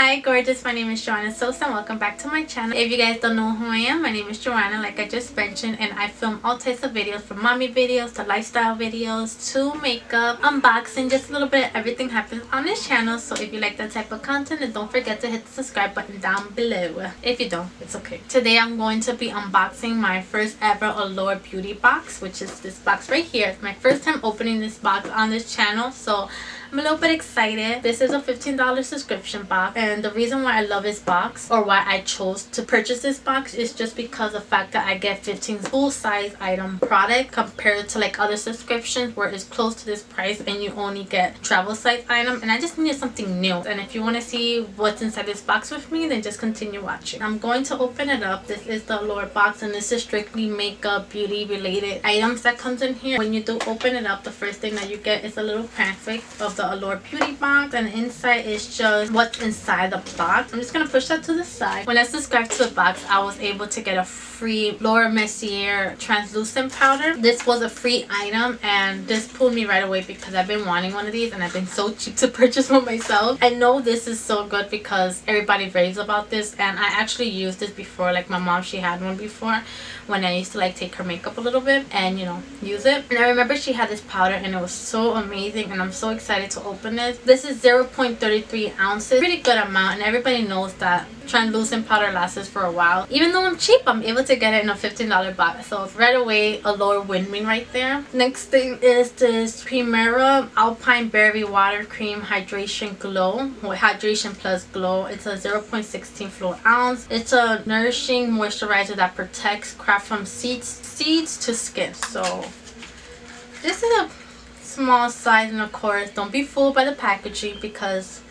Hi gorgeous, my name is Joanna Sosa and welcome back to my channel. If you guys don't know who I am, my name is Joanna, like I just mentioned, and I film all types of videos, from mommy videos to lifestyle videos to makeup, unboxing, just a little bit of everything happens on this channel. So if you like that type of content, then don't forget to hit the subscribe button down below. If you don't, it's okay. Today I'm going to be unboxing my first ever Allure Beauty Box, which is this box right here. It's my first time opening this box on this channel, so I'm a little bit excited. This is a $15 subscription box, and the reason why I love this box, or why I chose to purchase this box, is just because of the fact that I get 15 full-size item product compared to like other subscriptions where it's close to this price and you only get travel size item. And I just needed something new, and if you want to see what's inside this box with me, then just continue watching. I'm going to open it up. This is the Allure box, and this is strictly makeup, beauty related items that comes in here. When you do open it up, the first thing that you get is a little pamphlet of the Allure Beauty Box, and inside is just what's inside the box. I'm just gonna push that to the side. When I subscribed to the box, I was able to get a free Laura Mercier translucent powder. This was a free item, and this pulled me right away because I've been wanting one of these, and I've been so cheap to purchase one myself. I know this is so good because everybody raves about this, and I actually used this before. Like my mom, she had one before when I used to like take her makeup a little bit and, you know, use it. And I remember she had this powder and it was so amazing, and I'm so excited to open this. This is 0.33 ounces, pretty good amount, and everybody knows that translucent powder lasts for a while. Even though I'm cheap, I'm able to get it in a $15 box, so right away Allure win-win right there. Next thing is this Primero Alpine Berry Water Cream Hydration Glow, or Hydration Plus Glow. It's a 0.16 fluid ounce. It's a nourishing moisturizer that protects craft from seeds to skin. So this is a small size, and of course don't be fooled by the packaging because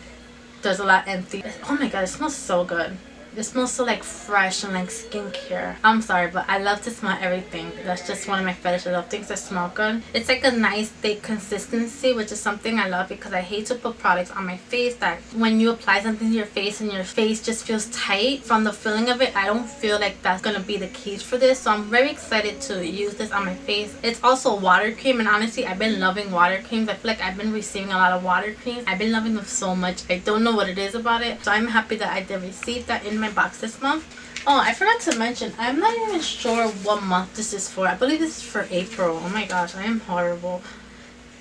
there's a lot empty. Oh my god, it smells so good. It smells so like fresh and like skincare. I'm sorry, but I love to smell everything. That's just one of my fetishes. I love things that smell good. It's like a nice thick consistency, which is something I love because I hate to put products on my face that when you apply something to your face and your face just feels tight from the feeling of it. I don't feel like that's gonna be the case for this, so I'm very excited to use this on my face. It's also a water cream, and honestly I've been loving water creams. I feel like I've been receiving a lot of water creams. I've been loving them so much. I don't know what it is about it, so I'm happy that I did receive that in my box this month. Oh, I forgot to mention, I'm not even sure what month this is for. I believe this is for April. Oh my gosh, I am horrible.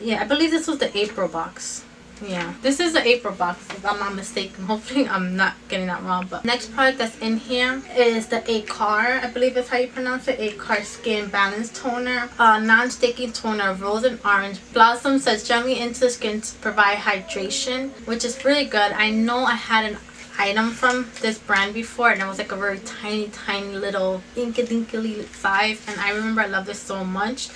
Yeah, I believe this was the April box. Yeah, this is the April box if I'm not mistaken. Hopefully I'm not getting that wrong. But next product that's in here is the Acar, I believe is how you pronounce it. Acar Skin Balance Toner, non-sticky toner, rose and orange blossom, sets gently into the skin to provide hydration, which is really good. I know I had an item from this brand before, and it was like a very tiny little dinky size, and I remember I love this so much.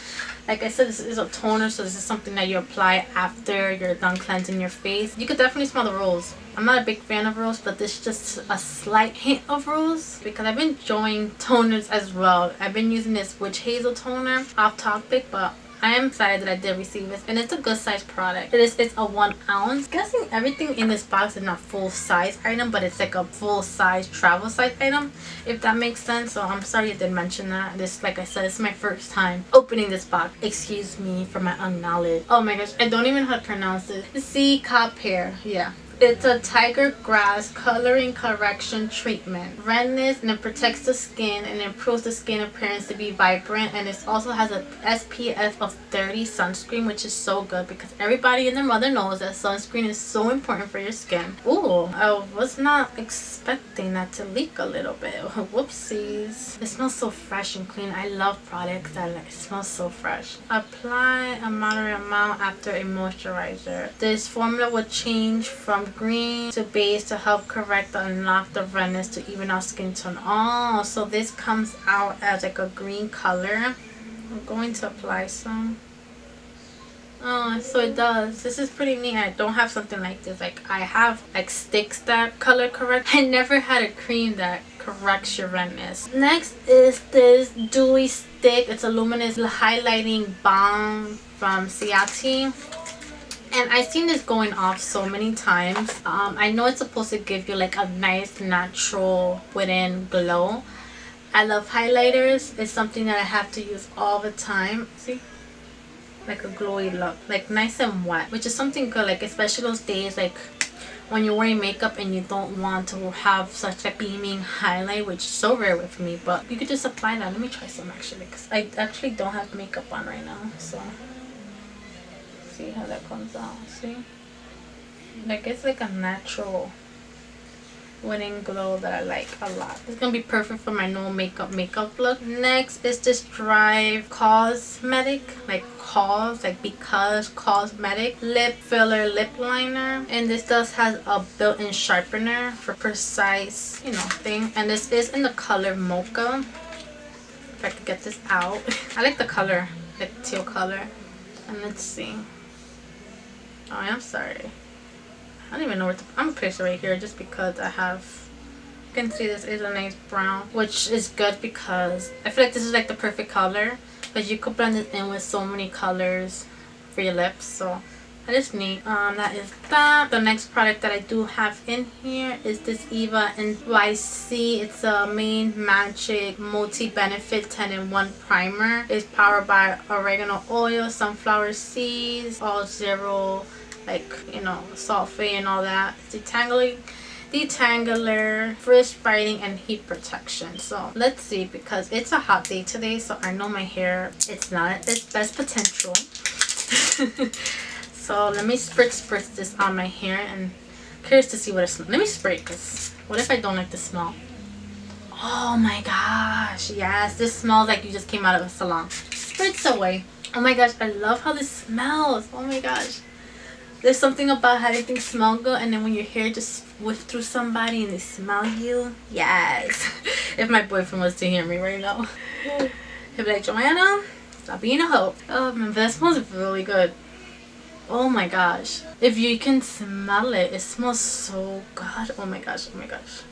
Like I said, this is a toner, so this is something that you apply after you're done cleansing your face. You could definitely smell the rose. I'm not a big fan of rose, but this is just a slight hint of rose because I've been enjoying toners as well. I've been using this witch hazel toner, off topic, but I am excited that I did receive this, and it's a good size product. It's a 1 ounce. I'm guessing everything in this box is not full size item, but it's like a full size travel size item, if that makes sense. So I'm sorry I did mention that. This, like I said, it's my first time opening this box. Excuse me for my unknowledge. Oh my gosh, I don't even know how to pronounce it. Sea Cop Hair, yeah. It's a tiger grass coloring correction treatment. Redness, and it protects the skin and improves the skin appearance to be vibrant, and it also has a SPF of 30 sunscreen, which is so good because everybody and their mother knows that sunscreen is so important for your skin. Ooh, I was not expecting that to leak a little bit. Whoopsies. It smells so fresh and clean. I love products that smell so fresh. Apply a moderate amount after a moisturizer. This formula will change from green to beige to help correct and unlock the redness to even out skin tone. Oh, so this comes out as like a green color. I'm going to apply some. Oh, so it does. This is pretty neat. I don't have something like this. Like I have like sticks that color correct. I never had a cream that corrects your redness. Next is this dewy stick. It's a luminous highlighting balm from Ciati. And I've seen this going off so many times. I know it's supposed to give you like a nice natural within glow. I love highlighters. It's something that I have to use all the time. See? Like a glowy look. Like nice and wet. Which is something good. Like especially those days like when you're wearing makeup and you don't want to have such a beaming highlight, which is so rare with me, but you could just apply that. Let me try some actually, because I actually don't have makeup on right now. So see how that comes out. See, like it's like a natural winning glow that I like a lot. It's gonna be perfect for my no makeup look. Next is this Drive Cosmetic, like because cosmetic lip filler lip liner, and this has a built-in sharpener for precise, you know, thing. And this is in the color Mocha. If I could get this out. I like the color, like teal color. And let's see. Oh, I'm sorry. I don't even know where to. I'm gonna place it right here just because I have. You can see this is a nice brown, which is good because I feel like this is like the perfect color, but you could blend it in with so many colors for your lips. So that is neat. That is that. The next product that I do have in here is this Eva NYC. It's a Main Magic Multi-Benefit 10-in-1 Primer. It's powered by oregano oil, sunflower seeds, all zero, like, you know, sulfate and all that. Detangler, frizz fighting, and heat protection. So let's see, because it's a hot day today, so I know my hair, it's not at its best potential. So let me spritz this on my hair, and curious to see what it smells. Let me spray it, because what if I don't like the smell? Oh my gosh, yes, this smells like you just came out of a salon. Spritz away. Oh my gosh, I love how this smells. Oh my gosh. There's something about having things smell good, and then when your hair just whiff through somebody and they smell you. Yes. If my boyfriend was to hear me right now, he'd be like, Joanna, stop being a hoe. Oh man, that smells really good. Oh my gosh. If you can smell it, it smells so good. Oh my gosh, oh my gosh.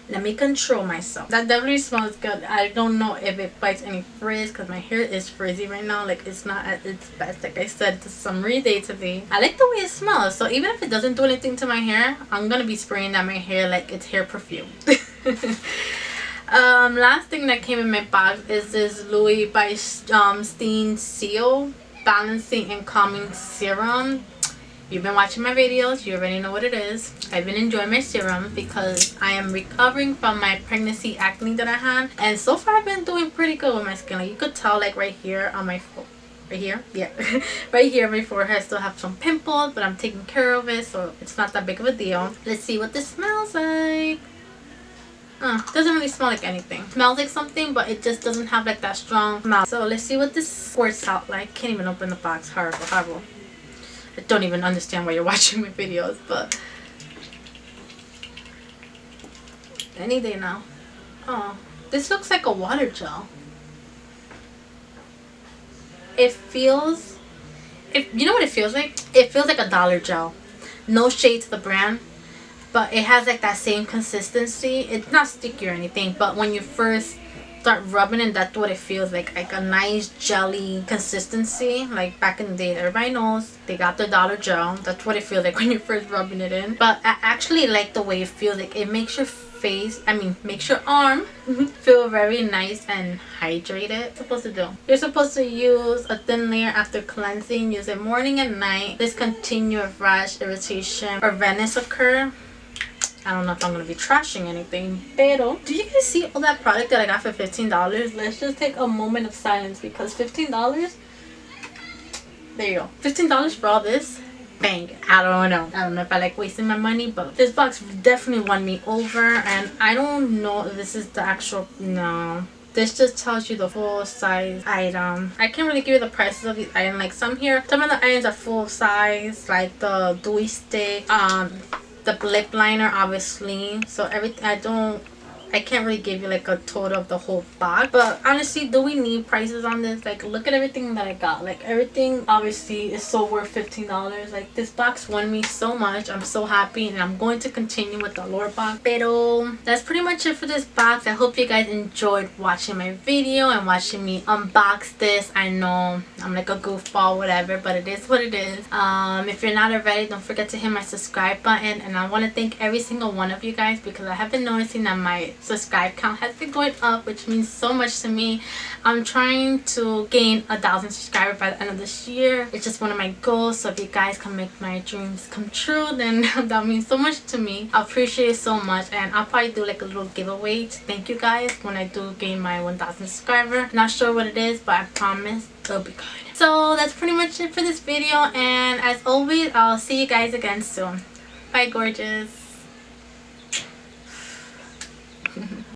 Let me control myself. That definitely smells good. I don't know if it fights any frizz, because my hair is frizzy right now. Like, it's not at its best. Like I said, it's a summery day today. I like the way it smells. So even if it doesn't do anything to my hair, I'm gonna be spraying at my hair like it's hair perfume. Last thing that came in my box is this Louis by Steen Seal Balancing and Calming Serum. You've been watching my videos, you already know what it is. I've been enjoying my serum because I am recovering from my pregnancy acne that I had, and so far I've been doing pretty good with my skin. Like, you could tell, like right here on my right here, yeah. Right here my forehead, I still have some pimples, but I'm taking care of it, so it's not that big of a deal. Let's see what this smells like. Doesn't really smell like anything. Smells like something, but it just doesn't have like that strong smell. So let's see what this squirts out like. Can't even open the box. Horrible. I don't even understand why you're watching my videos, but any day now. Oh, this looks like a water gel. It feels, you know what it feels like? It feels like a dollar gel. No shade to the brand, but it has like that same consistency. It's not sticky or anything, but when you first start rubbing it, that's what it feels like a nice jelly consistency. Like back in the day, everybody knows they got the dollar gel. That's what it feels like when you're first rubbing it in. But I actually like the way it feels. Like, it makes your face, makes your arm feel very nice and hydrated. What's supposed to do? You're supposed to use a thin layer after cleansing. Use it morning and night. Discontinue if rash, irritation, or redness occur. I don't know if I'm going to be trashing anything, pero do you guys see all that product that I got for $15? Let's just take a moment of silence, because $15, there you go. $15 for all this? Bang. I don't know if I like wasting my money, but this box definitely won me over, and I don't know if this is the actual, no. This just tells you the full size item. I can't really give you the prices of these items. Like, some of the items are full size, like the dewy stick, the lip liner, obviously. So everything, I can't really give you like a total of the whole box, but honestly, do we need prices on this? Like, look at everything that I got. Like, everything obviously is so worth $15. Like, this box won me so much. I'm so happy, and I'm going to continue with the Allure box. Pero that's pretty much it for this box. I hope you guys enjoyed watching my video and watching me unbox this. I know I'm like a goofball, whatever, but it is what it is. If you're not already, don't forget to hit my subscribe button, and I want to thank every single one of you guys, because I have been noticing that my subscribe count has been going up, which means so much to me. I'm trying to gain 1,000 subscribers by the end of this year. It's just one of my goals, so if you guys can make my dreams come true, then that means so much to me. I appreciate it so much, and I'll probably do like a little giveaway to thank you guys when I do gain my 1,000 subscriber. Not sure what it is, but I promise it'll be good. So that's pretty much it for this video, and as always, I'll see you guys again soon. Bye, gorgeous.